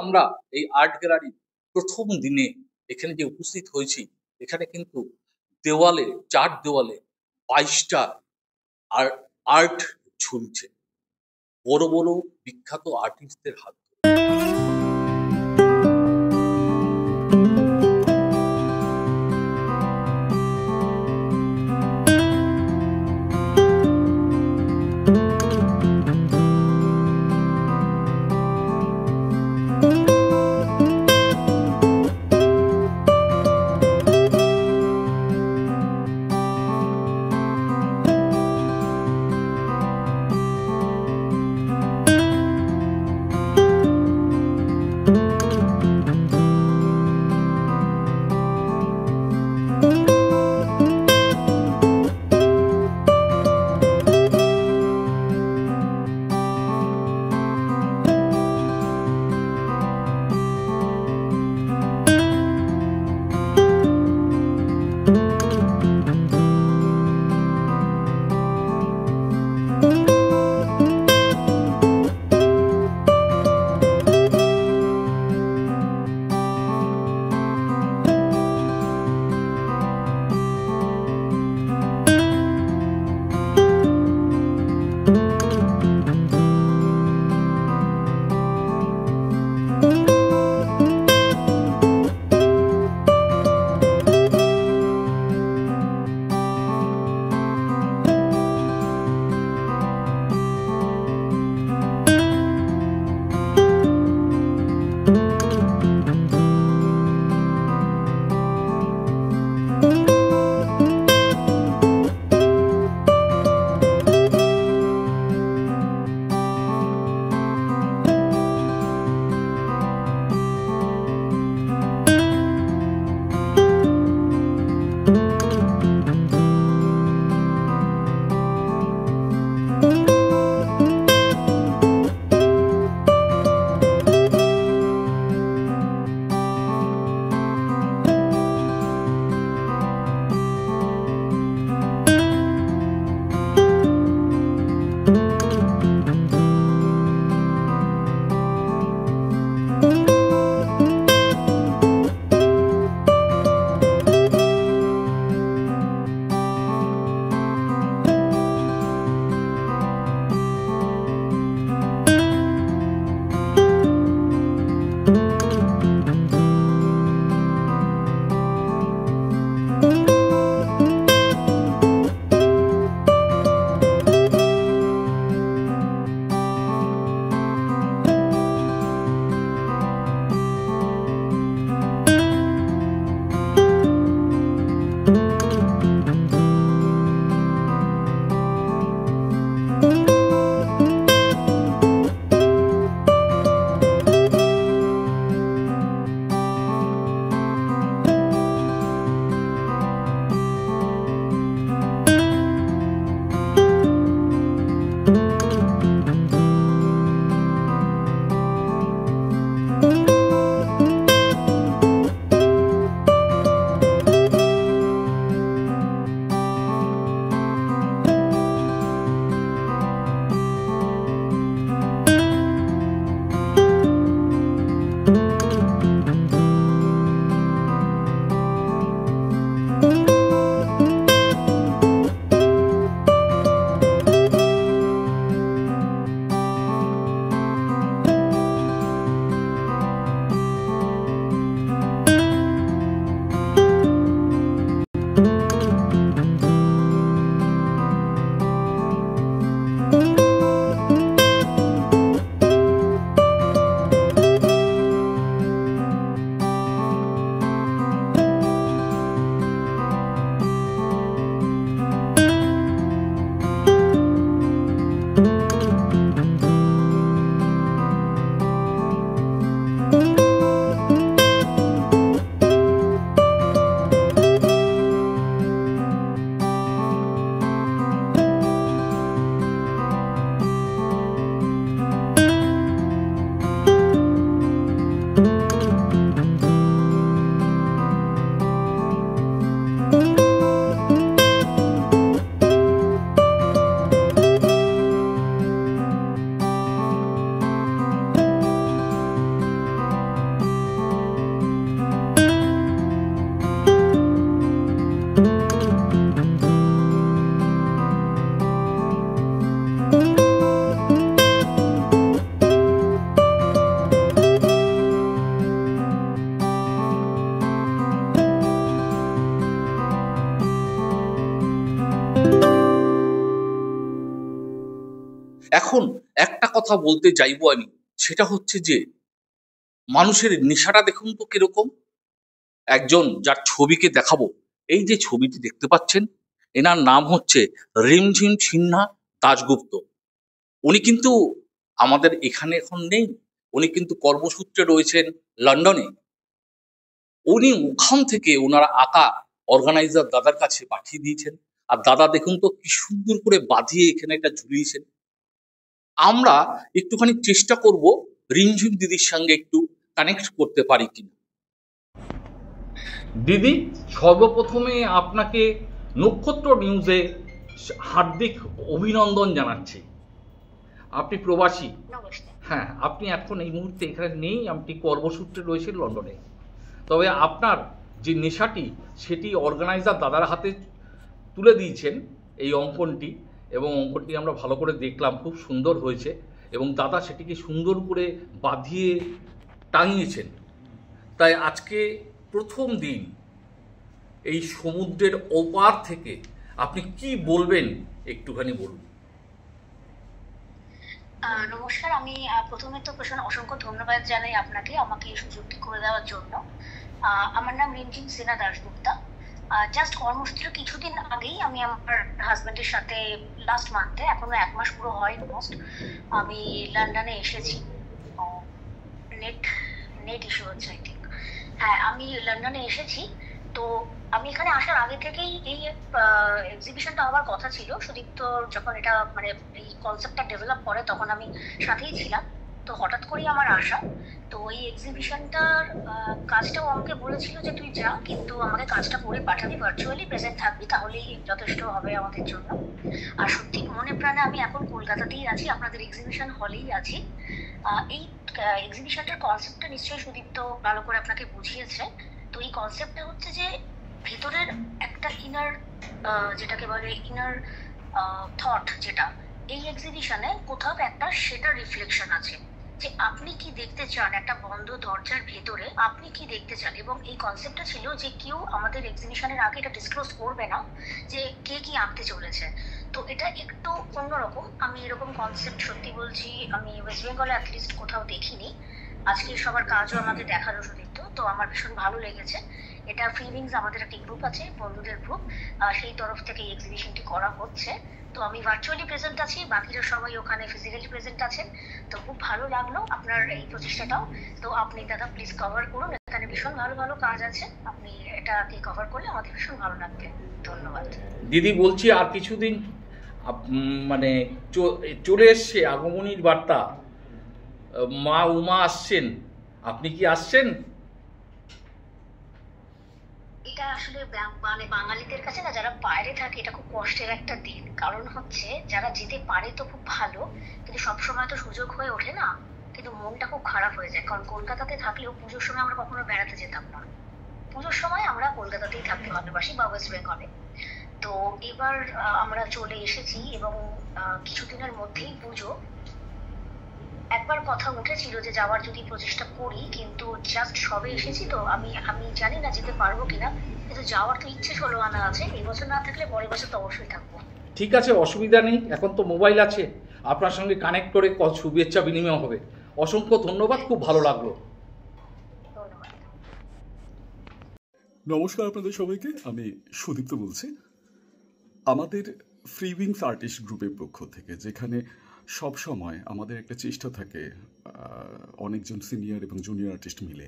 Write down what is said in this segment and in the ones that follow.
আমরা এই art gallery প্রথম দিনে এখানে যে উপস্থিত হয়েছি, এখানে কিন্তু দেওয়ালে, ৪ দেওয়ালে ২২টা আর্ট ঝুলছে, বড় বড় বিখ্যাত আর্টিস্টদের হাত ধরে। এখন একটা কথা বলতে যাইবো আমি, সেটা হচ্ছে যে মানুষের নেশাটা দেখুন তো কিরকম। একজন যার ছবিকে দেখাবো, এই যে ছবিটি দেখতে পাচ্ছেন, এনার নাম হচ্ছে রিমঝিম সিনহা দাশগুপ্ত। উনি কিন্তু আমাদের এখানে এখন নেই, উনি কিন্তু কর্মসূত্রে রয়েছেন লন্ডনে। উনি ওখান থেকে ওনারা আঁকা অর্গানাইজার দাদার কাছে পাঠিয়ে দিয়েছেন, আর দাদা দেখুন তো কি সুন্দর করে বাঁধিয়ে এখানে এটা ঝুলিয়েছেন। আমরা একটুখানি চেষ্টা করব রিমঝিম দিদির সঙ্গে একটু কানেক্ট করতে পারি কিনা। দিদি, সর্বপ্রথমে আপনাকে নক্ষত্র নিউজে হার্দিক অভিনন্দন জানাচ্ছি। আপনি প্রবাসী। হ্যাঁ, আপনি এখন এই মুহূর্তে এখানে নেই, আপনি কর্মসূত্রে রয়েছেন লন্ডনে। তবে আপনার যে নেশাটি সেটি অর্গানাইজার দাদার হাতে তুলে দিয়েছেন, এই অঙ্কনটি, এবং অঙ্কনটি আমরা ভালো করে দেখলাম, খুব সুন্দর হয়েছে, এবং দাদা সেটিকে সুন্দর করে বাঁধিয়ে টাঙিয়েছেন। তাই আজকে প্রথম দিন এই সমুদ্রের ওপার থেকে আপনি কি বলবেন একটুখানি বলুন। নমস্কার। আমি প্রথমে তো ভীষণ অসংখ্য ধন্যবাদ জানাই আপনাকে আমাকে এই সুযোগটি করে দেওয়ার জন্য। আমার নাম রিমঝিম সিনহা দাশগুপ্তা। জাস্ট কর্মসূত্র কিছুদিন আগেই আমি আমার হাজব্যান্ডের সাথে লাস্ট মান্থে, এখনো 1 মাস পুরো হয়নি মোস্ট, আমি লন্ডনে এসেছি। নেট নেট ইস্যু হচ্ছে আই থিঙ্ক। হ্যাঁ, আমি লন্ডনে এসেছি। তো আমি এখানে আসার আগে থেকেই এই এক্সিবিশনটা হওয়ার কথা ছিল। সুদীপ্ত যখন এটা মানে এই কনসেপ্টটা ডেভেলপ করে তখন আমি সাথেই ছিলাম। তো হঠাৎ করেই আমার আসা। তো এই এক্সিবিশনটার কাজটাও আমাকে বলেছিল যে তুই যা, কিন্তু আমাকে কাজটা করে পাঠাবি, ভার্চুয়ালি প্রেজেন্ট থাকবি, তাহলেই যথেষ্ট হবে আমাদের জন্য। আর সত্যি মনে প্রাণে আমি এখন কলকাতাতেই আছি, আপনাদের এক্সিবিশন হলেই আছি। এই এক্সিবিশনটার কনসেপ্টটা নিশ্চয়ই সুদীপ্ত ভালো করে আপনাকে বুঝিয়েছে। তো এই কনসেপ্টটা হচ্ছে যে ভেতরের একটা ইনার, যেটাকে বলে ইনার থট, যেটা এই এক্সিবিশনে কোথাও একটা সেটা রিফ্লেকশন আছে, যে আপনি কি দেখতে চান একটা বন্ধ দরজার ভেতরে, আপনি কি দেখতে চান। এবং এই কনসেপ্টটা ছিল যে কেউ আমাদের এক্সিবিশনের আগে এটা ডিসক্লোজ করবে না যে কে কি আঁকতে চলেছে। তো এটা একটু অন্যরকম। আমি এরকম কনসেপ্ট সত্যি বলছি আমি ওয়েস্ট বেঙ্গলে অ্যাটলিস্ট কোথাও দেখিনি। আজকে সবার কাজও আমাকে দেখালো সুদীপ্ত, তো আমার ভীষণ ভালো লেগেছে। এটা ফিলিংস, আমাদের একটা গ্রুপ আছে, বন্ধুদের গ্রুপ, সেই তরফ থেকে এই এক্সিবিশনটি করা হচ্ছে। তো আমি ভার্চুয়ালি প্রেজেন্ট আছি, বাকিরা সবাই ওখানে ফিজিক্যালি প্রেজেন্ট আছেন। তো খুব ভালো লাগলো আপনার এই প্রচেষ্টাটাও। তো আপনি দাদা প্লিজ কভার করুন, এখানে ভীষণ ভালো ভালো কাজ আছে, আপনি এটাকে কভার করলে আমাদের ভীষণ ভালো লাগবে। ধন্যবাদ দিদি। বলছি আর কিছুদিন মানে চলে এসছে আগমনীর বার্তা, মা উমা আসছেন, আপনি কি আসছেন? এটা আসলে মানে বাঙালিদের কাছে না, যারা বাইরে থাকে, এটা খুব কষ্টের একটা দিন। কারণ হচ্ছে যারা যেতে পারে তো খুব ভালো, কিন্তু সবসময় তো সুযোগ হয়ে ওঠে না। কিন্তু মনটা খুব খারাপ হয়ে যায়, কারণ কলকাতাতে থাকলেও পুজোর সময় আমরা কখনো বেড়াতে যেতাম না। পুজোর সময় আমরা কলকাতাতেই থাকতে ভালোবাসি, বা ওয়েস্ট বেঙ্গলে। তো এবার আমরা চলে এসেছি, এবং কিছুদিনের মধ্যেই পুজো। একবার কথা উঠেছিল যে যাওয়ার যদি প্রচেষ্টা করি, কিন্তু জাস্ট সবে এসেছি, তো আমি আমি জানি না যেতে পারবো কিনা। কিন্তু যাওয়ার তো ইচ্ছে ষোলো আনা আছে, এই বছর না থাকলে পরের বছর তো অবশ্যই থাকবো। ঠিক আছে, অসুবিধা নেই, এখন তো মোবাইল আছে, আপনার সঙ্গে কানেক্ট করে শুভেচ্ছা বিনিময় হবে। অসংখ্য ধন্যবাদ, খুব ভালো লাগলো। ধন্যবাদ। নমস্কার আপনাদের সবাইকে, আমি সুদীপ্ত বলছি আমাদের ফ্রি উইংস আর্টিস্ট গ্রুপের পক্ষ থেকে, যেখানে সব সময় আমাদের একটা চেষ্টা থাকে অনেকজন সিনিয়র এবং জুনিয়র আর্টিস্ট মিলে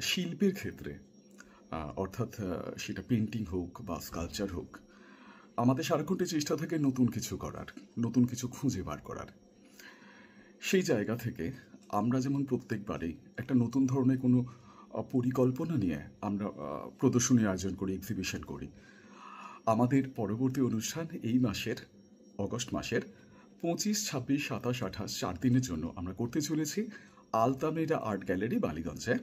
শিল্পের ক্ষেত্রে, অর্থাৎ সেটা পেন্টিং হোক বা স্কাল্পচার হোক, আমাদের সারাক্ষণটি চেষ্টা থাকে নতুন কিছু করার, নতুন কিছু খুঁজে বার করার। সেই জায়গা থেকে আমরা যেমন প্রত্যেকবারেই একটা নতুন ধরনের কোনো পরিকল্পনা নিয়ে আমরা প্রদর্শনী আয়োজন করি, এক্সিবিশন করি। আমাদের পরবর্তী অনুষ্ঠান এই মাসের অগস্ট মাসের 25, 26, 27, 28 4 দিনের জন্য আমরা করতে চলেছি আলতামেরা আর্ট গ্যালারি, বালিগঞ্জে।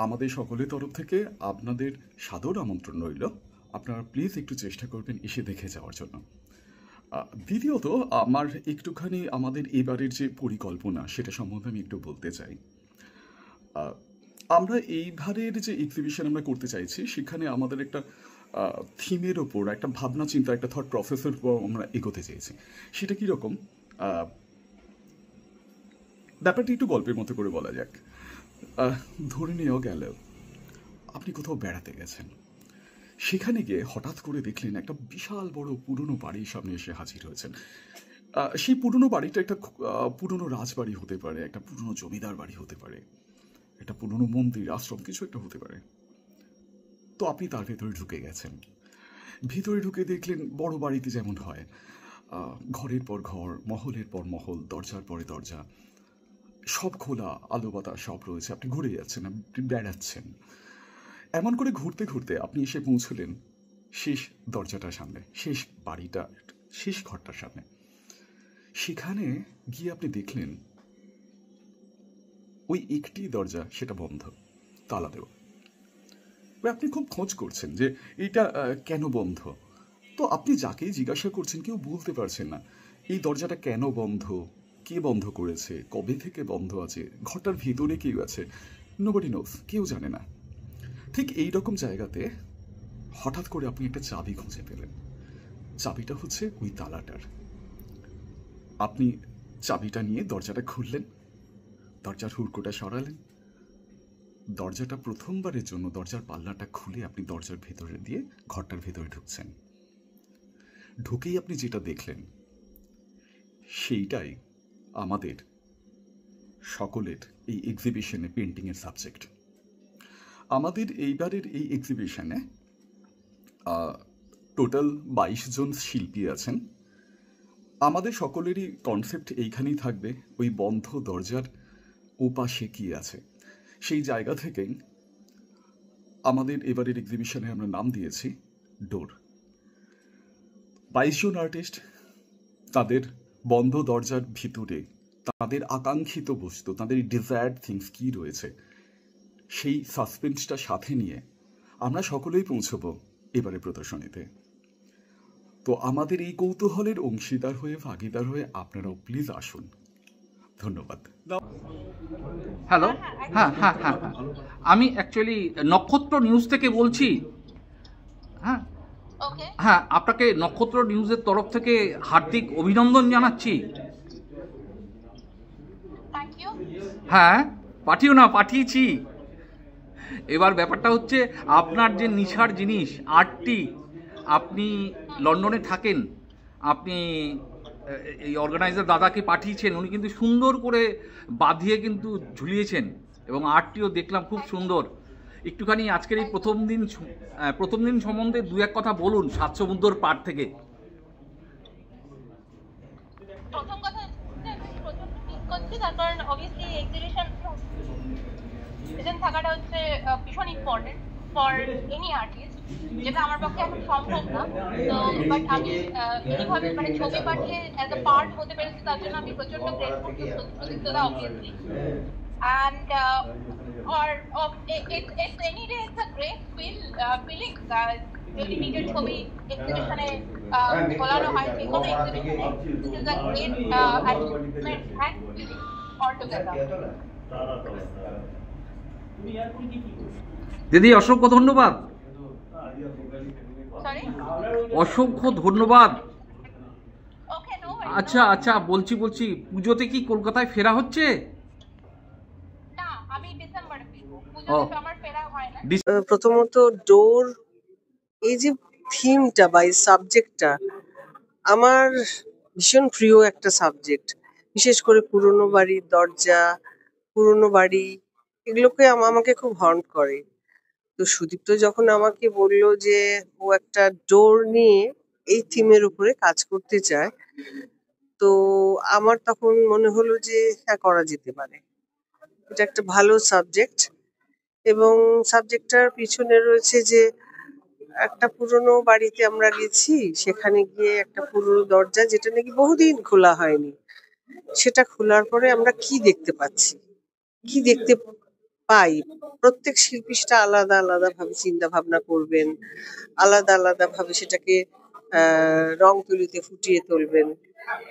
আমাদের সকলের তরফ থেকে আপনাদের সাদর আমন্ত্রণ রইল। আপনারা প্লিজ একটু চেষ্টা করবেন এসে দেখে যাওয়ার জন্য। দ্বিতীয়ত আমার একটুখানি আমাদের এবারের যে পরিকল্পনা সেটা সম্বন্ধে আমি একটু বলতে চাই। আমরা এইবারের যে এক্সিবিশন আমরা করতে চাইছি সেখানে আমাদের একটা থিমের ওপর একটা ভাবনা চিন্তা, একটা থট প্রসেসের উপর আমরা এগোতে চেয়েছি। সেটা কীরকম, ব্যাপারটা একটু গল্পের মতো করে বলা যাক। ধরে নেওয়া গেল আপনি কোথাও বেড়াতে গেছেন, সেখানে গিয়ে হঠাৎ করে দেখলেন একটা বিশাল বড় পুরনো বাড়ির সামনে এসে হাজির হয়েছেন। সেই পুরনো বাড়িটা একটা পুরনো রাজবাড়ি হতে পারে, একটা পুরনো জমিদার বাড়ি হতে পারে, একটা পুরনো মন্দির আশ্রম, কিছু একটা হতে পারে। তো আপনি তার ভেতরে ঢুকে গেছেন। ভিতরে ঢুকে দেখলেন বড় বাড়িতে যেমন হয়, ঘরের পর ঘর, মহলের পর মহল, দরজার পরে দরজা, সব খোলা, আলো বাতাস সব রয়েছে। আপনি ঘুরে যাচ্ছেন, আপনি বেড়াচ্ছেন। এমন করে ঘুরতে ঘুরতে আপনি এসে পৌঁছলেন শেষ দরজাটার সামনে, শেষ বাড়িটা, শেষ ঘরটার সামনে। সেখানে গিয়ে আপনি দেখলেন ওই একটি দরজা, সেটা বন্ধ, তালা দেওয়া। আপনি খুব খোঁজ করছেন যে এটা কেন বন্ধ। তো আপনি যাকেই জিজ্ঞাসা করছেন কেউ বলতে পারছেন না এই দরজাটা কেন বন্ধ, কে বন্ধ করেছে, কবে থেকে বন্ধ আছে, ঘরটার ভিতরে কেউ আছে, নোবডি নোস, কেউ জানে না। ঠিক এই রকম জায়গাতে হঠাৎ করে আপনি একটা চাবি খুঁজে পেলেন। চাবিটা হচ্ছে ওই তালাটার। আপনি চাবিটা নিয়ে দরজাটা খুললেন, দরজার হুড়কোটা সরালেন, দরজাটা প্রথমবারের জন্য দরজার পাল্লাটা খুলে আপনি দরজার ভেতরে দিয়ে ঘরটার ভেতরে ঢুকছেন। ঢুকেই আপনি যেটা দেখলেন সেইটাই আমাদের সকলের এই এক্সিবিশনে পেন্টিংয়ের সাবজেক্ট। আমাদের এইবারের এই এক্সিবিশনে টোটাল 22 জন শিল্পী আছেন। আমাদের সকলেরই কনসেপ্ট এইখানেই থাকবে, ওই বন্ধ দরজার ওপাশে কি আছে। সেই জায়গা থেকেই আমাদের এবারের এক্সিবিশনে আমরা নাম দিয়েছি ডোর। 22 জন আর্টিস্ট তাদের বন্ধ দরজার ভিতরে তাদের আকাঙ্ক্ষিত বস্তু, তাদের ডিজায়ার্ড থিংস কী রয়েছে, সেই সাসপেন্সটা সাথে নিয়ে আমরা সকলেই পৌঁছব এবারে প্রদর্শনীতে। তো আমাদের এই কৌতূহলের অংশীদার হয়ে, ভাগিদার হয়ে আপনারাও প্লিজ আসুন। ধন্যবাদ। হ্যালো, হ্যাঁ হ্যাঁ হ্যাঁ হ্যাঁ, আমি অ্যাকচুয়ালি নক্ষত্র নিউজ থেকে বলছি। হ্যাঁ ওকে, হ্যাঁ, আপনাকে নক্ষত্র নিউজের তরফ থেকে হার্দিক অভিনন্দন জানাচ্ছি। Thank you. হ্যাঁ, পাঠিও না, পাঠিয়েছি। এবার ব্যাপারটা হচ্ছে আপনার যে নিশার জিনিস আর্টটি, আপনি লন্ডনে থাকেন, আপনি এই অর্গানাইজার দাদাকে পাঠিয়েছেন, উনি কিন্তু সুন্দর করে বাঁধিয়ে কিন্তু ঝুলিয়েছেন এবং আর্টটিও দেখলাম খুব সুন্দর। একটুখানি আজকের এই প্রথম দিন সম্বন্ধে দু এক কথা বলুন সাত সমুদ্রর পাড় থেকে। প্রথম কথা হচ্ছে আমি প্রচন্ড মিস করছি, তার কারণ অবভিয়াসলি এক্সিবিশন থাকাটা হচ্ছে ভীষণ ইম্পর্টেন্ট ফর এনি আর্টিস্ট, যেটা আমার পক্ষে এখন সম্ভব না। তো বাট আমি এইভাবে মানে ছবি পাঠিয়ে অ্যাজ আ পার্ট হতে পেরেছি, তার জন্য আমি প্রচন্ড গ্রেটফুল টু প্রদীপ্তদা obviously. And or it's any day it's a great feeling যদি নিজের ছবি এক্সিবিশনে খোলানো হয়, যে কোনো এক্সিবিশনে, this is a great achievement and feeling altogether. দিদি অসংখ্য ধন্যবাদ, সরি, অসংখ্য ধন্যবাদ। ওকে, নো আচ্ছা আচ্ছা, বলছি পুজোতে কি কলকাতায় ফেরা হচ্ছে? না, আমি ডিসেম্বরে ফিরবো, পুজোতে আমার ফেরা হয় না। প্রথমত ডোর, এই যে থিমটা বা এই সাবজেক্টটা আমার ভীষণ প্রিয় একটা সাবজেক্ট। বিশেষ করে পুরোনো বাড়ির দরজা, পুরোনো বাড়ি, এগুলোকে আমাকে খুব হন্ট করে। তো সুদীপ্ত যখন আমাকে বললো যে ও একটা ডোর নিয়ে এই থিমের উপরে কাজ করতে চায়, তো আমার তখন মনে হলো যে হ্যাঁ, করা যেতে পারে। এটা একটা ভালো সাবজেক্ট এবং সাবজেক্টটার পিছনে রয়েছে যে একটা পুরোনো বাড়িতে আমরা গেছি, সেখানে গিয়ে একটা পুরোনো দরজা যেটা নাকি বহুদিন খোলা হয়নি, সেটা খোলার পরে আমরা কি দেখতে পাচ্ছি, কি দেখতে পাই। প্রত্যেক শিল্পী সেটা আলাদা আলাদা ভাবে চিন্তা ভাবনা করবেন, আলাদা আলাদা ভাবে সেটাকে রং তুলিতে ফুটিয়ে তুলবেন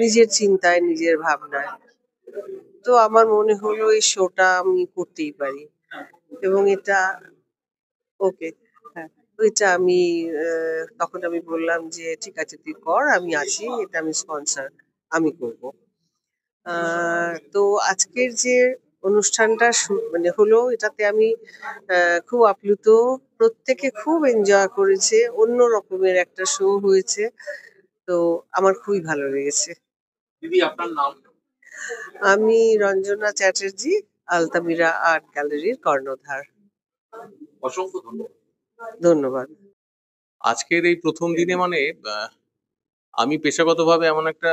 নিজের চিন্তায়, নিজের ভাবনায়। তো আমার মনে হলো এই শোটা আমি করতেই পারি এবং এটা ওকে, হ্যাঁ, ওইটা আমি তখন আমি বললাম যে ঠিক আছে তুই কর, আমি আছি, এটা আমি স্পন্সর আমি করব। তো আজকের যে অনুষ্ঠানটা মানে হলো, এটাতে আমি খুব আপ্লুত। প্রত্যেকে খুব এনজয় করেছে, অন্য রকমের একটা শো হয়েছে। তো আমার খুবই ভালো লেগেছে। দিদি আপনার নাম? আমি রঞ্জনা চ্যাটার্জি, আলতামিরা আর্ট গ্যালারির কর্ণধার। অসংখ্য ধন্যবাদ। ধন্যবাদ। আজকের এই প্রথম দিনে মানে আমি পেশাগতভাবে এমন একটা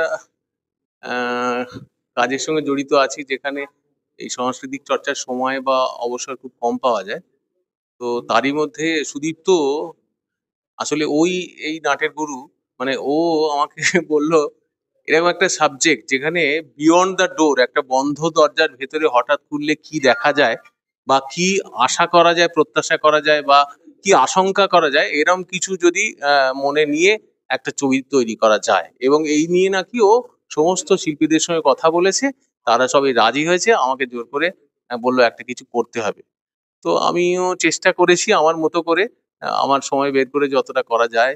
আহ, কাজের সঙ্গে জড়িত আছি যেখানে এই সাংস্কৃতিক চর্চার সময় বা অবসর খুব কম পাওয়া যায়। তো তারই মধ্যে সুদীপ্ত আসলে ওই এই নাটের গুরু, মানে ও আমাকে বলল এরকম একটা সাবজেক্ট যেখানে বিয়ন্ড দ্য ডোর, একটা বন্ধ দরজার ভেতরে হঠাৎ খুললে কি দেখা যায় বা কি আশা করা যায়, প্রত্যাশা করা যায় বা কি আশঙ্কা করা যায়, এরম কিছু যদি মনে নিয়ে একটা ছবি তৈরি করা যায়। এবং এই নিয়ে নাকি ও সমস্ত শিল্পীদের সঙ্গে কথা বলেছে, তারা সবাই রাজি হয়েছে, আমাকে জোর করে বললো একটা কিছু করতে হবে। তো আমিও চেষ্টা করেছি আমার মতো করে, আমার সময় বের করে যতটা করা যায়,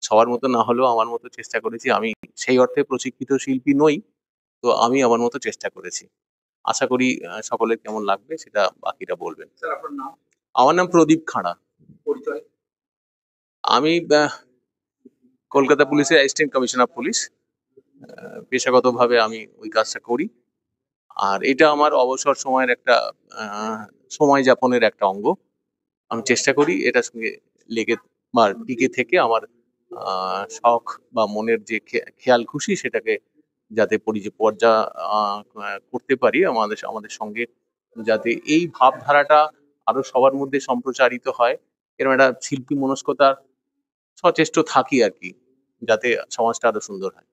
সবার মতো না হলেও আমার মতো চেষ্টা করেছি। আমি সেই অর্থে প্রশিক্ষিত শিল্পী নই, তো আমি আমার মতো চেষ্টা করেছি। আশা করি সকলের কেমন লাগবে সেটা বাকিরা বলবেন। স্যার আপনার নাম? আমার নাম প্রদীপ খাঁড়া। পরিচয়? আমি কলকাতা পুলিশের অ্যাসিস্ট্যান্ট কমিশনার পুলিশ। পেশাগতভাবে আমি ওই কাজটা করি। আর এটা আমার অবসর সময়ের একটা সময় যাপনের একটা অঙ্গ। আমি চেষ্টা করি এটার সঙ্গে লেগে বা টিকে থেকে আমার শখ বা মনের যে খেয়াল খুশি সেটাকে যাতে পরিচর্যা করতে পারি আমাদের আমাদের সঙ্গে, যাতে এই ভাবধারাটা আরো সবার মধ্যে সম্প্রচারিত হয়, এরকম একটা শিল্পী মনস্কতার সচেষ্ট থাকি আর কি, যাতে সমাজটা আরো সুন্দর হয়।